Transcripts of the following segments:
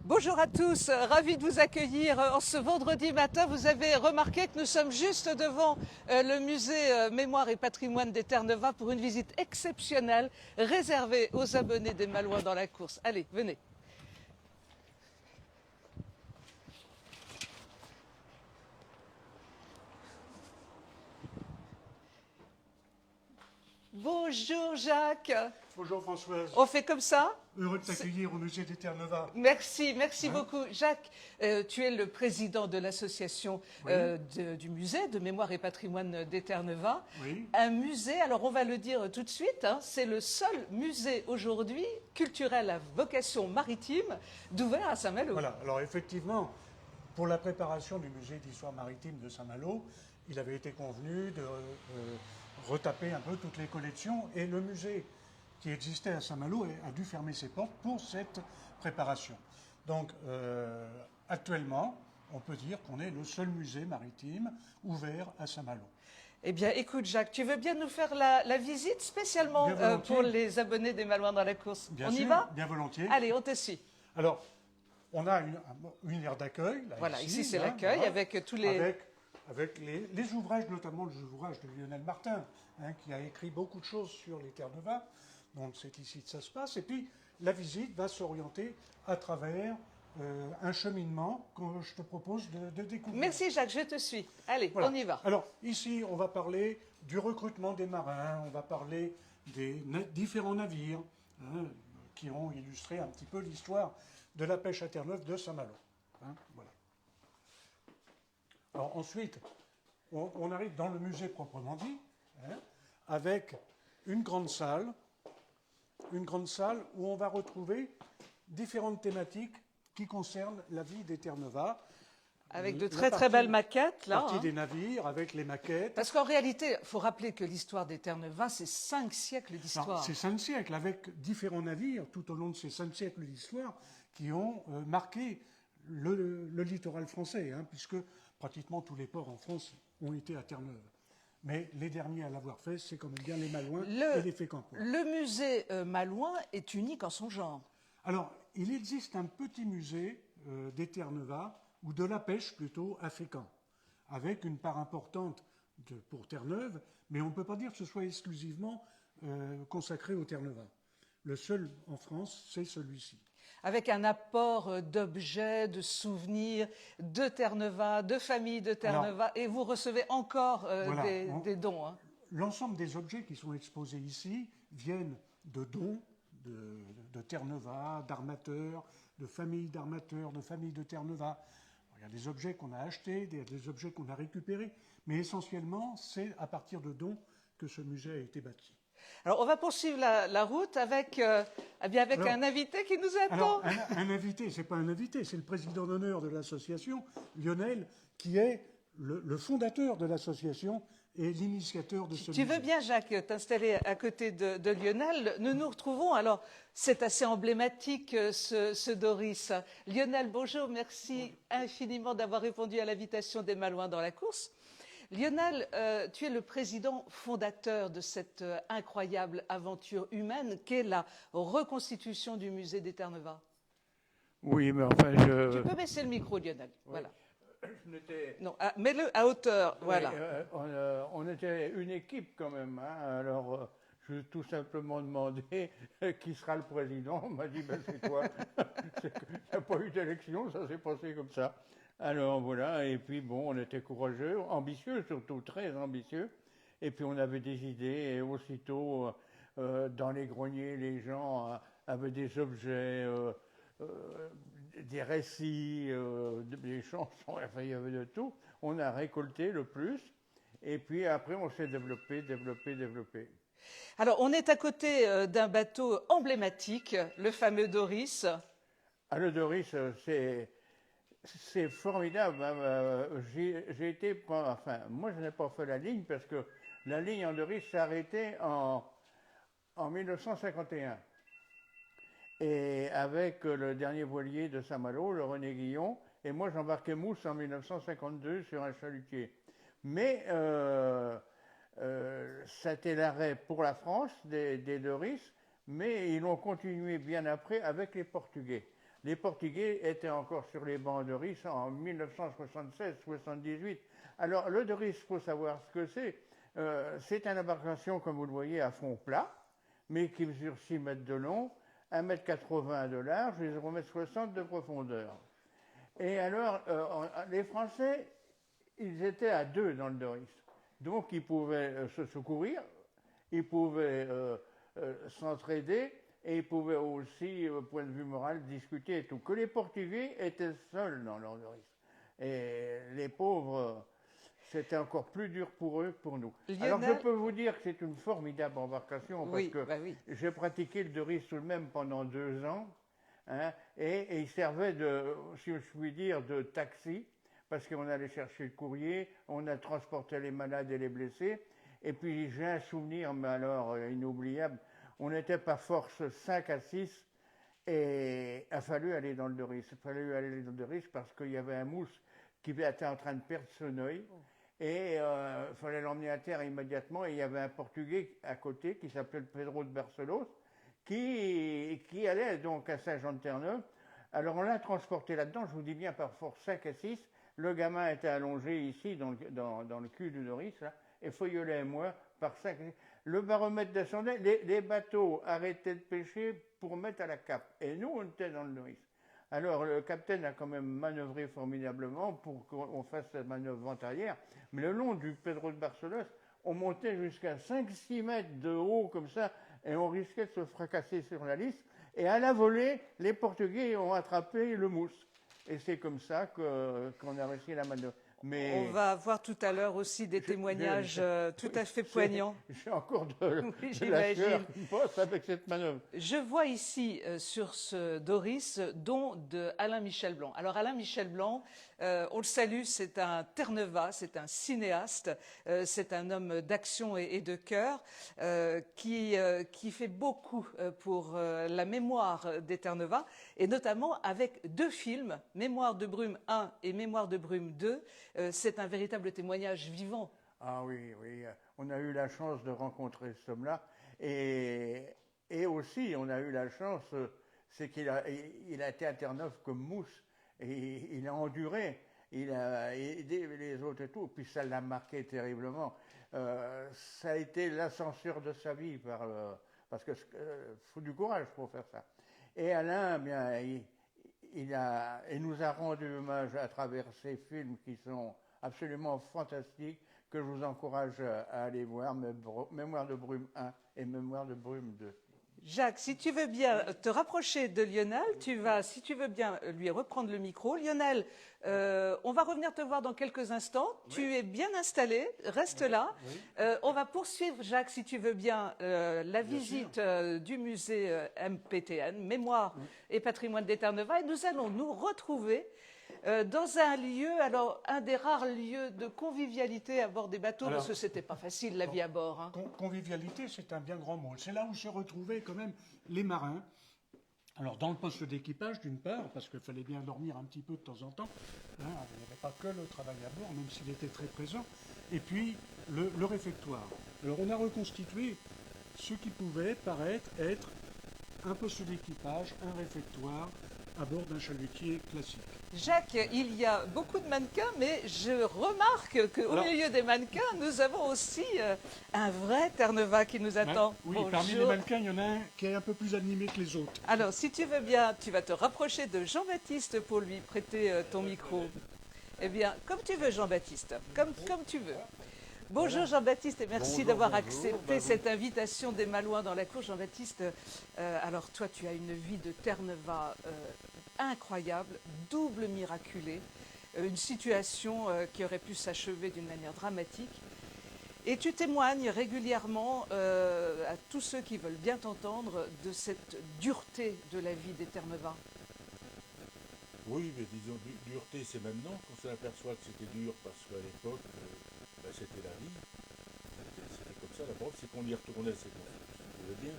Bonjour à tous, ravi de vous accueillir en ce vendredi matin. Vous avez remarqué que nous sommes juste devant le musée Mémoire et Patrimoine des Terre-Neuve pour une visite exceptionnelle réservée aux abonnés des Malouins dans la course. Allez, venez. Bonjour Jacques. Bonjour Françoise, On fait comme ça? heureux de t'accueillir au musée des Terre-Neuve. Merci, merci Hein? beaucoup. Jacques, tu es le président de l'association Oui. du musée de Mémoire et Patrimoine des Terre-Neuve. Oui. Un musée, alors on va le dire tout de suite, hein, c'est le seul musée aujourd'hui culturel à vocation maritime d'ouvert à Saint-Malo. Voilà, alors effectivement, pour la préparation du musée d'histoire maritime de Saint-Malo, il avait été convenu de retaper un peu toutes les collections et le musée qui existait à Saint-Malo a dû fermer ses portes pour cette préparation. Donc actuellement, on peut dire qu'on est le seul musée maritime ouvert à Saint-Malo. Eh bien, écoute Jacques, tu veux bien nous faire la visite spécialement Bien volontiers. pour les abonnés des Malouins dans la course? Bien On y sûr, va? bien volontiers. Allez, on te suit. Alors, on a une aire d'accueil. Voilà, ici c'est hein, l'accueil voilà, avec tous les... avec les ouvrages, notamment les ouvrages de Lionel Martin, hein, qui a écrit beaucoup de choses sur les Terre-Neuve. Donc c'est ici que ça se passe. Et puis la visite va s'orienter à travers un cheminement que je te propose de découvrir. Merci Jacques, je te suis. Allez, Voilà. on y va. Alors ici, on va parler du recrutement des marins, on va parler des différents navires hein, qui ont illustré un petit peu l'histoire de la pêche à Terre-Neuve de Saint-Malo. Hein, voilà. Alors ensuite, on arrive dans le musée proprement dit, hein, avec une grande salle où on va retrouver différentes thématiques qui concernent la vie des Terre-Neuve. Avec de très très belles maquettes, là. Partie Hein. des navires, avec les maquettes. Parce qu'en réalité, il faut rappeler que l'histoire des Terre-Neuve, c'est 5 siècles d'histoire. C'est 5 siècles, avec différents navires, tout au long de ces 5 siècles d'histoire, qui ont marqué le littoral français, hein, puisque pratiquement tous les ports en France ont été à Terre-Neuve. Mais les derniers à l'avoir fait, c'est quand même bien les Malouins et les Fécampois. Le musée Malouin est unique en son genre. Alors, il existe un petit musée des Terre-Neuve, ou de la pêche plutôt, à Fécamp, avec une part importante pour Terre-Neuve, mais on ne peut pas dire que ce soit exclusivement consacré aux Terre-Neuve. Le seul en France, c'est celui-ci. Avec un apport d'objets, de souvenirs, de Terre-Neuve, de familles de Terre-Neuve, et vous recevez encore voilà, des dons. Hein. L'ensemble des objets qui sont exposés ici viennent de dons de Terre-Neuve, d'armateurs, de familles d'armateurs, de familles de Terre-Neuve. Il y a des objets qu'on a achetés, des objets qu'on a récupérés, mais essentiellement, c'est à partir de dons que ce musée a été bâti. Alors, on va poursuivre la route avec un invité qui nous attend. Alors, un invité, c'est pas un invité, c'est le président d'honneur de l'association, Lionel, qui est le fondateur de l'association et l'initiateur de ce musée. Tu veux bien, Jacques, t'installer à côté de Lionel? Nous nous retrouvons, alors c'est assez emblématique ce Doris. Lionel, bonjour, merci infiniment d'avoir répondu à l'invitation des Malouins dans la course. Lionel, tu es le président fondateur de cette incroyable aventure humaine qu'est la reconstitution du musée des Terre-Neuve. Oui, mais enfin, Tu peux baisser le micro, Lionel. Oui. Voilà. Non, mets-le à hauteur. oui, Voilà. on était une équipe quand même. Hein, alors, je lui ai tout simplement demandé qui sera le président. On m'a dit, ben, c'est toi. Il n'y a pas eu d'élection, ça s'est passé comme ça. Alors voilà, et puis bon, on était courageux, ambitieux surtout, très ambitieux. Et puis on avait des idées, et aussitôt, dans les greniers, les gens avaient des objets, des récits, des chansons, enfin il y avait de tout. On a récolté le plus, et puis après on s'est développé. Alors, on est à côté d'un bateau emblématique, le fameux Doris. Ah, le Doris, c'est formidable. Hein. J'ai été, enfin, moi je n'ai pas fait la ligne parce que la ligne en Doris s'est arrêtée en 1951. Et avec le dernier voilier de Saint-Malo, le René Guillon, et moi j'embarquais mousse en 1952 sur un chalutier. Mais c'était l'arrêt pour la France des Doris, mais ils l'ont continué bien après avec les Portugais. Les Portugais étaient encore sur les bancs de Ris en 1976-78. Alors, le de Ris, il faut savoir ce que c'est. C'est une embarcation, comme vous le voyez, à fond plat, mais qui mesure 6 mètres de long, 1,80 m de large et 0,60 m de profondeur. Et alors, les Français, ils étaient à 2 dans le Doris. Donc, ils pouvaient se secourir, ils pouvaient s'entraider, et ils pouvaient aussi, au point de vue moral, discuter et tout. Que les Portugais étaient seuls dans leur Doris. Et les pauvres, c'était encore plus dur pour eux que pour nous. Lionel... Alors, je peux vous dire que c'est une formidable embarcation, parce que oui. j'ai pratiqué le Doris tout de même pendant 2 ans, hein, et il servait de, si je puis dire, de taxi, parce qu'on allait chercher le courrier, on a transporté les malades et les blessés, et puis j'ai un souvenir, mais alors inoubliable, on était par force 5 à 6, et il a fallu aller dans le Doris. Il a fallu aller dans le Doris parce qu'il y avait un mousse qui était en train de perdre son œil, et il fallait l'emmener à terre immédiatement, et il y avait un Portugais à côté qui s'appelait Pedro de Barcelos, qui allait donc à Saint-Jean-de-Terre-Neuve. Alors on l'a transporté là-dedans, je vous dis bien par force 5 à 6. Le gamin était allongé ici dans le cul du Doris, là, et Foyolet et moi, par 5 à 6. Le baromètre descendait, les bateaux arrêtaient de pêcher pour mettre à la cape. Et nous, on était dans le Doris. Alors le capitaine a quand même manœuvré formidablement pour qu'on fasse cette manœuvre vent-arrière. Mais le long du Pedro de Barcelos, on montait jusqu'à 5-6 mètres de haut comme ça, et on risquait de se fracasser sur la lisse. Et à la volée, les Portugais ont attrapé le mousse. Et c'est comme ça qu'on a réussi la manœuvre. Mais on va voir tout à l'heure aussi des témoignages tout à fait poignants. J'ai encore de oui, la sueur qui passe avec cette manœuvre. Je vois ici sur ce Doris don de Alain Michel Blanc. Alors Alain Michel Blanc, on le salue, c'est un Terre-Neuvas, c'est un cinéaste, c'est un homme d'action et de cœur qui fait beaucoup pour la mémoire des Terre-Neuvas, et notamment avec 2 films, Mémoire de Brume 1 et Mémoire de Brume 2. C'est un véritable témoignage vivant. Ah oui, oui, on a eu la chance de rencontrer cet homme-là, et aussi on a eu la chance, c'est qu'il a été à Terre-Neuve comme mousse, et il a enduré, il a aidé les autres et tout, puis ça l'a marqué terriblement. Ça a été l'ascenseur de sa vie, parce que faut du courage pour faire ça. Et Alain, bien, il nous a rendu hommage à travers ces films qui sont absolument fantastiques, que je vous encourage à aller voir, Mémoire de Brume 1 et Mémoire de Brume 2. Jacques, si tu veux bien te rapprocher de Lionel, si tu veux bien lui reprendre le micro. Lionel, on va revenir te voir dans quelques instants. Oui. Tu es bien installé, reste là. Oui. On va poursuivre, Jacques, si tu veux bien, la visite du musée MPTN, Mémoire et Patrimoine des Terre-Neuvas, et nous allons nous retrouver dans un lieu, alors un des rares lieux de convivialité à bord des bateaux, parce que c'était pas facile la vie à bord. Hein. Convivialité, c'est un bien grand mot. C'est là où se retrouvaient quand même les marins. Alors dans le poste d'équipage d'une part, parce qu'il fallait bien dormir un petit peu de temps en temps, hein, il n'y avait pas que le travail à bord, même s'il était très présent, et puis le réfectoire. Alors on a reconstitué ce qui pouvait paraître être un poste d'équipage, un réfectoire, à bord d'un chalutier classique. Jacques, il y a beaucoup de mannequins, mais je remarque qu'au milieu des mannequins, nous avons aussi un vrai Terre-Neuvas qui nous attend. Oui, bonjour. Parmi les mannequins, il y en a un qui est un peu plus animé que les autres. Alors, si tu veux bien, tu vas te rapprocher de Jean-Baptiste pour lui prêter ton micro. Eh bien, comme tu veux, Jean-Baptiste, comme tu veux. Bonjour Jean-Baptiste, et merci d'avoir accepté cette invitation des Malouins dans la cour. Jean-Baptiste, alors toi tu as une vie de Terre-Neuvas incroyable, double miraculée, une situation qui aurait pu s'achever d'une manière dramatique. Et tu témoignes régulièrement à tous ceux qui veulent bien t'entendre de cette dureté de la vie des Terre-Neuvas. Oui, mais disons, dureté, c'est maintenant qu'on s'aperçoit que c'était dur, parce qu'à l'époque, c'était la vie. C'était comme ça. La preuve, c'est qu'on y retournait, c'est qu'on se trouvait bien.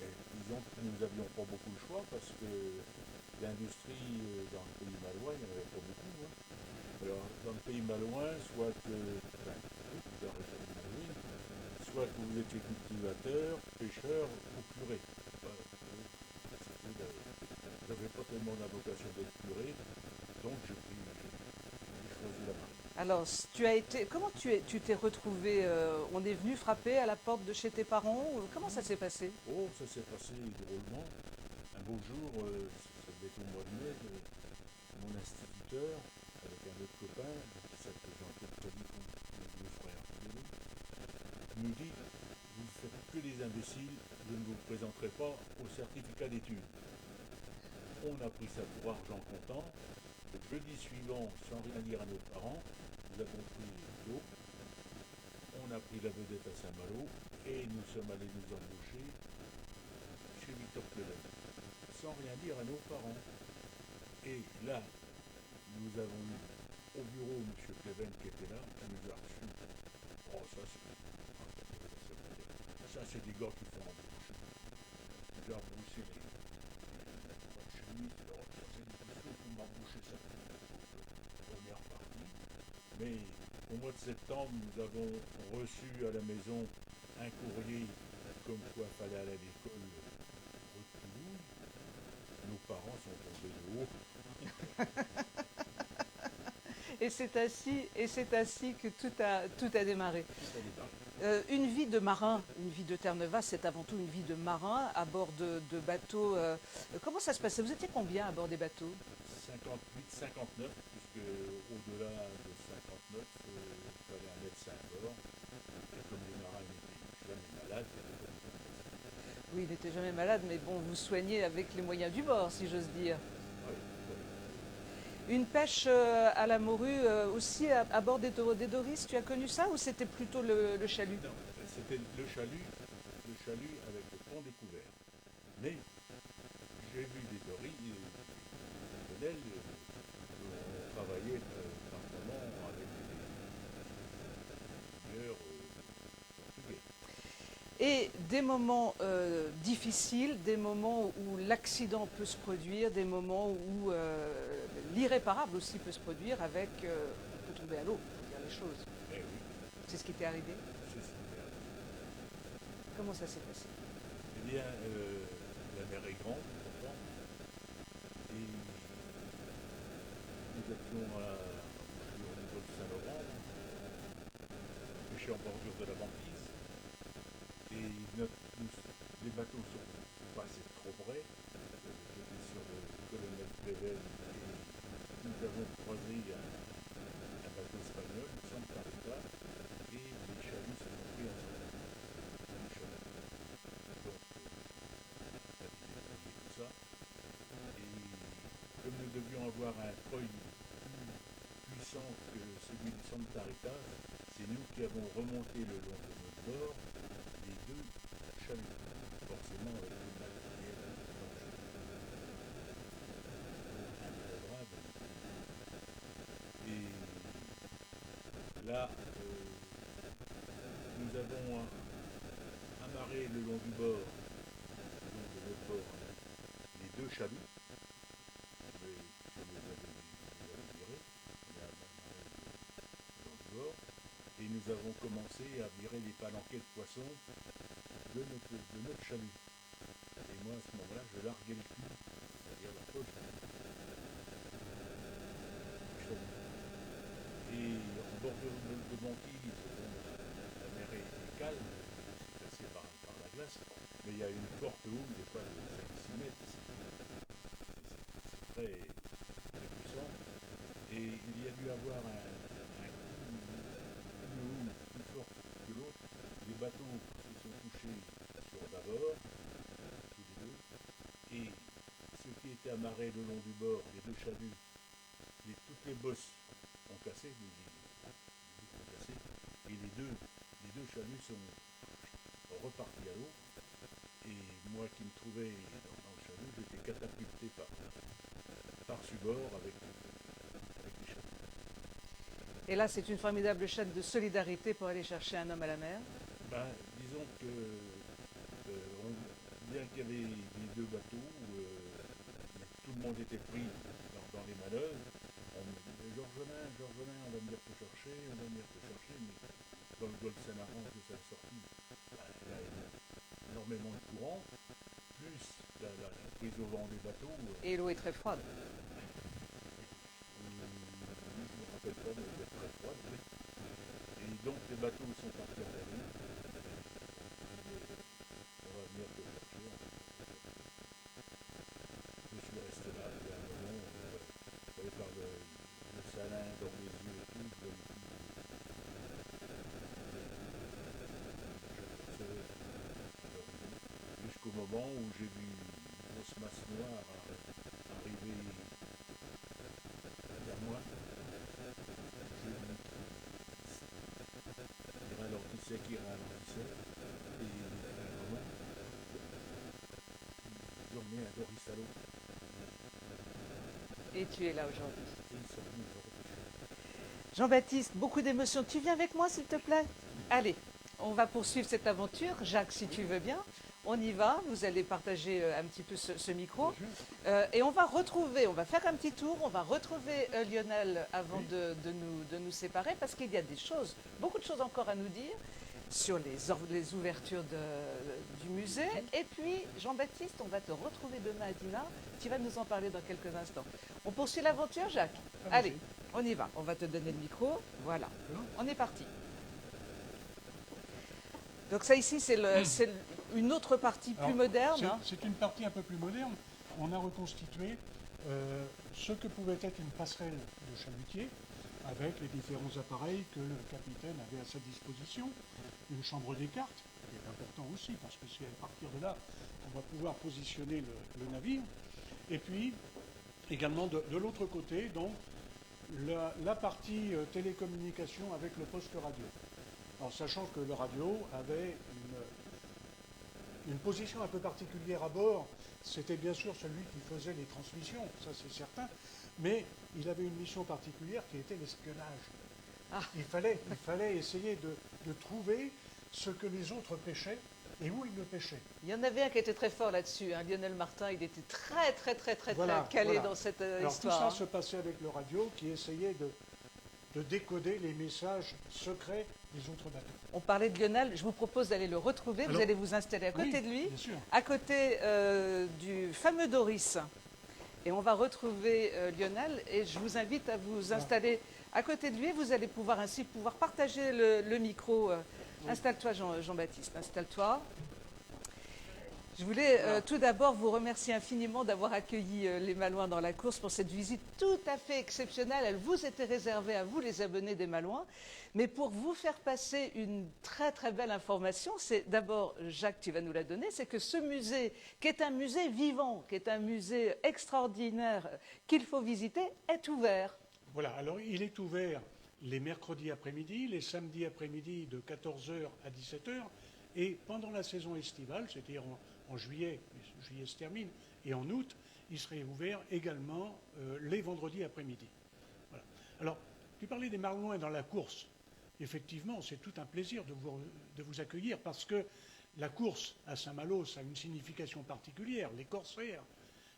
Et disons que nous n'avions pas beaucoup le choix, parce que l'industrie dans le pays malouin, il n'y en avait pas beaucoup. Hein. Alors, dans le pays malouin, soit que vous étiez cultivateur, pêcheur ou curé. j'avais pas tellement la vocation d'être curé, donc j'ai choisi la marine. Alors, comment tu t'es retrouvé on est venu frapper à la porte de chez tes parents? Comment ça s'est passé? Oh, ça s'est passé drôlement. Un beau jour, ça devait être au mois de mai, mon instituteur, avec un autre copain, qui s'appelle Jean-Claude Codicon, le frère de nous, nous dit: vous ne faites que des imbéciles, je ne vous présenterai pas au certificat d'études. On a pris ça pour argent comptant. Le jeudi suivant, sans rien dire à nos parents, nous avons pris l'eau, on a pris la vedette à Saint-Malo et nous sommes allés nous embaucher chez Victor Pleven, sans rien dire à nos parents. Et là, nous avons eu au bureau M. Pleven qui était là, qui nous a reçus. Oh, ça c'est des gars qui font embauche. Il a rebroussé les chemises, alors ça c'est des questions pour m'embaucher ça. Première partie. Mais au mois de septembre, nous avons reçu à la maison un courrier comme quoi il fallait aller à l'école rue de Toulouse. Nos parents sont tombés de haut. Et c'est ainsi que tout a démarré. Ça démarre. Une vie de marin, une vie de Terre-Neuve, c'est avant tout une vie de marin à bord de bateaux. Comment ça se passait? Vous étiez combien à bord des bateaux? 58, 59, puisque au-delà de 59, il fallait un médecin à bord. Et comme les marins n'étaient jamais malades, Oui, il n'était jamais malade, mais bon, vous soignez avec les moyens du bord, si j'ose dire. oui, Une pêche à la morue aussi à bord des Doris, tu as connu ça ou c'était plutôt le chalut? non, c'était le chalut avec le pont découvert. Mais j'ai vu des doris, des tonnelles, on travaillait par moment avec des mineurs portugais. Et des moments difficiles, des moments où l'accident peut se produire, des moments où l'irréparable aussi peut se produire avec, on peut tomber à l'eau, pour dire les choses. Eh oui, C'est ce qui t'est arrivé? c'est ce qui m'est arrivé. Comment ça s'est passé? Eh bien, la mer est grande, pourtant, et nous étions au niveau de Saint-Laurent, pêchés en bordure de la banquise, et les bateaux sont passés trop près. J'étais sur le colonel Pleven et nous avons croisé un bateau espagnol, le Santa Rita, et les chaluts se sont pris ensemble. Un chalut. Donc, on a débrouillé tout ça. Et comme nous devions avoir un treuil plus puissant que celui du Santa Rita, c'est nous qui avons remonté le long de notre bord les deux chaluts, forcément avec le matériel dangereux. Immanœuvrable. Et là, nous avons amarré le long du bord, le long de notre bord, les deux chaluts. Mais je les avais virés, on a amarré le long du bord. Et nous avons commencé à virer les palanquets de poissons de notre chalut. Et moi, à ce moment-là, je larguais le cul, c'est-à-dire la poche du chalut. Et en bordure de banquise, la mer est calme, c'est passé par la glace, mais il y a une forte houle, des fois de 5-6 mètres. C'est très, très puissant. Et il y a dû avoir une houle plus forte que l'autre. Les bateaux se sont couchés sur d'abord, tous les deux, et ceux qui étaient amarrés le long du bord, les deux chaluts, toutes les bosses ont cassé, les bouts ont cassé, et les deux chaluts sont repartis à l'eau. Et moi qui me trouvais dans le chalut, j'étais catapulté par-dessus bord avec les chaluts. Et là, c'est une formidable chaîne de solidarité pour aller chercher un homme à la mer. Ben, disons que bien qu'il y avait les deux bateaux, tout le monde était pris dans les manœuvres. On me disait Georgelin, on va venir te chercher, mais dans le golfe Saint-Laurent, que ça a sorti, ben, il y a énormément de courant, plus la prise au vent des bateaux. Et l'eau est très froide. Je ne me rappelle pas, mais elle est très froide. Oui. Et donc les bateaux sont partis en mer. On va venir te chercher. Je suis resté là, et à un moment, on voyait par le salin dans les yeux et tout, je voyais tout. Jusqu'au moment où j'ai vu une grosse masse noire arriver vers moi. J'ai vu qui ralentissait, et à un moment, ils ont mis un Doris à l'eau, Et tu es là aujourd'hui. et ils sont venus me repêcher. Jean-Baptiste, beaucoup d'émotions. Tu viens avec moi, s'il te plaît? Allez, on va poursuivre cette aventure. Jacques, si tu veux bien, on y va. Vous allez partager un petit peu ce micro. Et on va faire un petit tour. On va retrouver Lionel avant de nous séparer, parce qu'il y a des choses, beaucoup de choses encore à nous dire sur les ouvertures du musée. Et puis, Jean-Baptiste, on va te retrouver demain à Dinard. Tu vas nous en parler dans quelques instants. On poursuit l'aventure, Jacques? Allez, on y va. On va te donner le micro. Voilà, on est parti. Donc ça ici, c'est une autre partie plus moderne. Hein. C'est une partie un peu plus moderne. On a reconstitué ce que pouvait être une passerelle de chalutier avec les différents appareils que le capitaine avait à sa disposition. Une chambre des cartes, qui est important aussi, parce que c'est à partir de là qu'on va pouvoir positionner le navire. Et puis, également de l'autre côté, donc, la partie télécommunication avec le poste radio. Alors, sachant que le radio avait une position un peu particulière à bord, c'était bien sûr celui qui faisait les transmissions, ça c'est certain, mais il avait une mission particulière qui était l'espionnage. Ah. Il fallait essayer de trouver ce que les autres pêchaient et où ils le pêchaient. Il y en avait un qui était très fort là-dessus, hein. Lionel Martin, il était très Voilà, calé voilà. dans cette Alors, histoire. tout ça Hein. se passait avec le radio qui essayait de décoder les messages secrets des autres bateaux. On parlait de Lionel, je vous propose d'aller le retrouver. Vous Alors, allez vous installer à côté oui, de lui, bien sûr. à côté du fameux Doris. Et on va retrouver Lionel, et je vous invite à vous installer à côté de lui. Vous allez ainsi pouvoir partager le micro. Installe-toi, Jean-Baptiste, installe-toi. Je voulais tout d'abord vous remercier infiniment d'avoir accueilli les Malouins dans la course pour cette visite tout à fait exceptionnelle. Elle vous était réservée à vous, les abonnés des Malouins. Mais pour vous faire passer une très très belle information, c'est d'abord, Jacques, tu vas nous la donner, c'est que ce musée, qui est un musée vivant, qui est un musée extraordinaire, qu'il faut visiter, est ouvert. Voilà, alors il est ouvert les mercredis après-midi, les samedis après-midi de 14h à 17h, et pendant la saison estivale, c'est-à-dire en juillet, juillet se termine, et en août, il serait ouvert également les vendredis après-midi. Voilà. Alors, tu parlais des Malouins dans la course. Effectivement, c'est tout un plaisir de vous accueillir, parce que la course à Saint-Malo, ça a une signification particulière, les corsaires.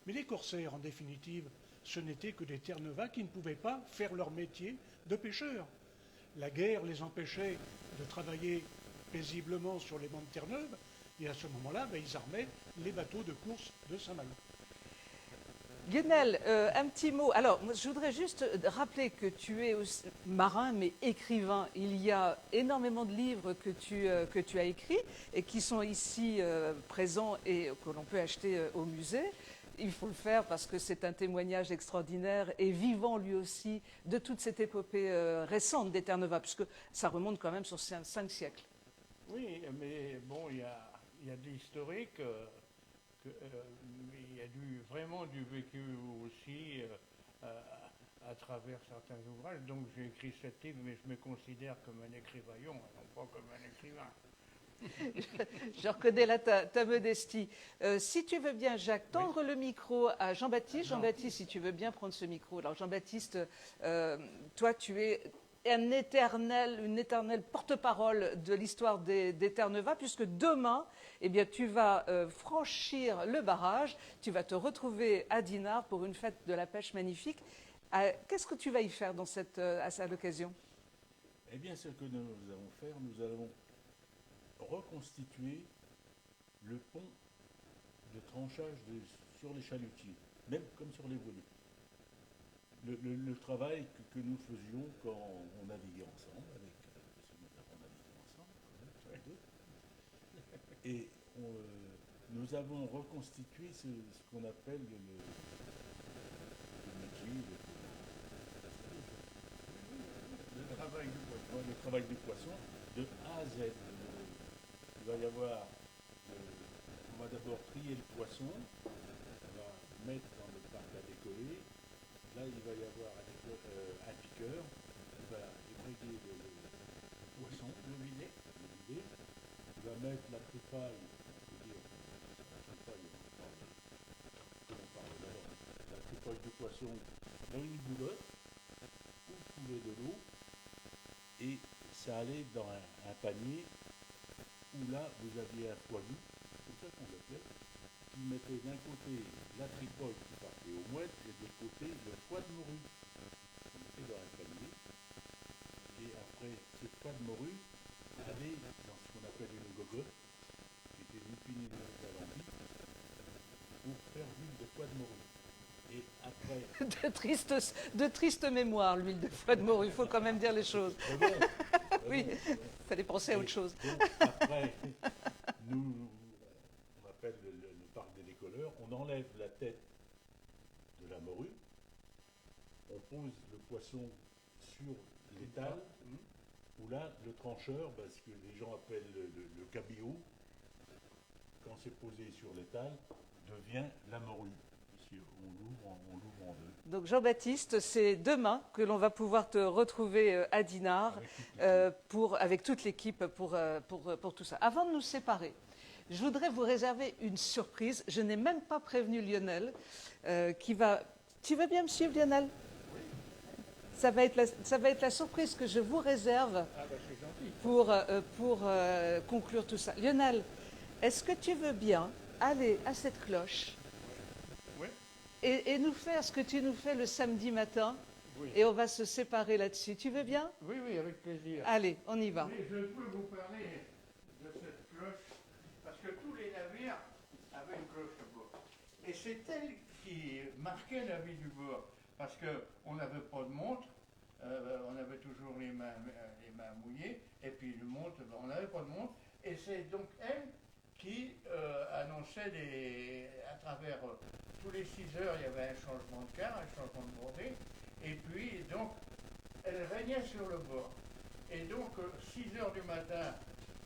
Mais les corsaires, en définitive, ce n'étaient que des Terre-Neuve qui ne pouvaient pas faire leur métier de pêcheurs. La guerre les empêchait de travailler paisiblement sur les bancs de Terre-Neuve, et à ce moment-là, ils armaient les bateaux de course de Saint-Malo. Lionel, un petit mot. Alors, je voudrais juste rappeler que tu es aussi marin, mais écrivain. Il y a énormément de livres que tu as écrits et qui sont ici présents et que l'on peut acheter au musée. Il faut le faire parce que c'est un témoignage extraordinaire et vivant lui aussi de toute cette épopée récente des Terre-Neuve, puisque ça remonte quand même sur 5 siècles. Oui, mais bon, il y a de l'historique, il y a vraiment du vécu aussi à travers certains ouvrages. Donc j'ai écrit 7 livres, mais je me considère comme un écrivaillon, non pas comme un écrivain. Je reconnais là ta modestie. Si tu veux bien, Jacques, tendre le micro à Jean-Baptiste. Jean-Baptiste, si tu veux bien prendre ce micro. Alors Jean-Baptiste, toi tu es une éternelle porte-parole de l'histoire des Terre-Neuve, puisque demain, eh bien, tu vas franchir le barrage, tu vas te retrouver à Dinard pour une fête de la pêche magnifique. Qu'est-ce que tu vas y faire à l'occasion? Eh bien, ce que nous allons faire, nous allons reconstituer le pont de tranchage sur les chalutiers, même comme sur les voiliers. Le travail que nous faisions quand on naviguait ensemble, parce que nous avons navigué ensemble, quand même, tous les deux. Et nous avons reconstitué ce qu'on appelle le métier, le travail du poisson de A à Z. Il va y avoir, on va d'abord trier le poisson, on va mettre dans le parc à décoller. Là, il va y avoir un piqueur qui va ébréguer le poisson, le vider. Il va mettre la tripaille, c'est-à-dire la tripaille, on parle d'abord, la tripaille du poisson dans une boulotte où coulait de l'eau. Et ça allait dans un panier où là, vous aviez un foie doux, c'est comme ça qu'on l'appelait, qui mettait d'un côté la tripolle qui partait au mouette et de l'autre côté le foie de morue. On mettait dans un panier. Et après, ce foie de morue allait dans ce qu'on appelle une gogotte, qui était une pinée d'alambic, pour faire l'huile de foie de morue. Et après... De triste mémoire, l'huile de foie de morue, il faut quand même dire les choses. Oui, il fallait penser à autre chose. Donc après, on appelle le parc des décolleurs, on enlève la tête de la morue, on pose le poisson sur l'étal, où là, le trancheur, ce que les gens appellent le cabillaud, quand c'est posé sur l'étal, devient la morue. On l'ouvre en deux. Donc Jean-Baptiste, c'est demain que l'on va pouvoir te retrouver à Dinard avec toute l'équipe pour tout ça. Avant de nous séparer, je voudrais vous réserver une surprise. Je n'ai même pas prévenu Lionel qui va... Tu veux bien me suivre, Lionel? Oui. Ça va être la surprise que je vous réserve pour conclure tout ça. Lionel, est-ce que tu veux bien aller à cette cloche et nous faire ce que tu nous fais le samedi matin, et on va se séparer là-dessus. Tu veux bien? Oui, oui, avec plaisir. Allez, on y va. Oui, je peux vous parler de cette cloche, parce que tous les navires avaient une cloche à bord. Et c'est elle qui marquait la vie du bord, parce qu'on n'avait pas de montre, on avait toujours les mains mouillées, et puis le montre, on n'avait pas de montre, et c'est donc elle qui annonçait à travers tous les 6 heures, il y avait un changement de quart, un changement de bordée, et puis donc elle régnait sur le bord. Et donc 6 heures du matin,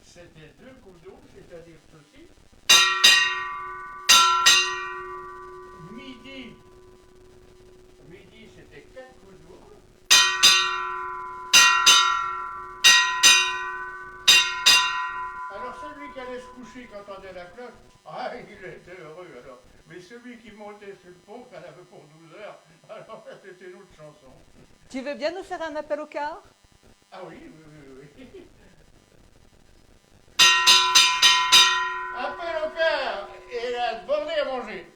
c'était 2 coups d'eau, c'est-à-dire ceci. Midi, c'était 4 coups d'eau. Alors celui qui allait se coucher quand on entendait la cloche, il était heureux alors. Mais celui qui montait sur le pont, qu'on avait pour 12 heures, alors c'était une autre chanson. Tu veux bien nous faire un appel au quart? Ah oui. Appel au quart et la bordée à manger.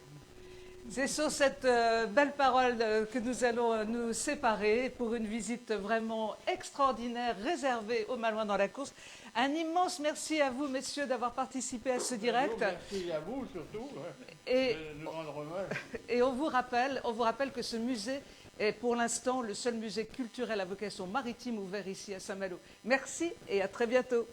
C'est sur cette belle parole que nous allons nous séparer pour une visite vraiment extraordinaire réservée au Malouin dans la course. Un immense merci à vous, messieurs, d'avoir participé à ce direct. Merci à vous surtout Et, de nous rendre hommage. Et on vous rappelle que ce musée est pour l'instant le seul musée culturel à vocation maritime ouvert ici à Saint-Malo. Merci et à très bientôt.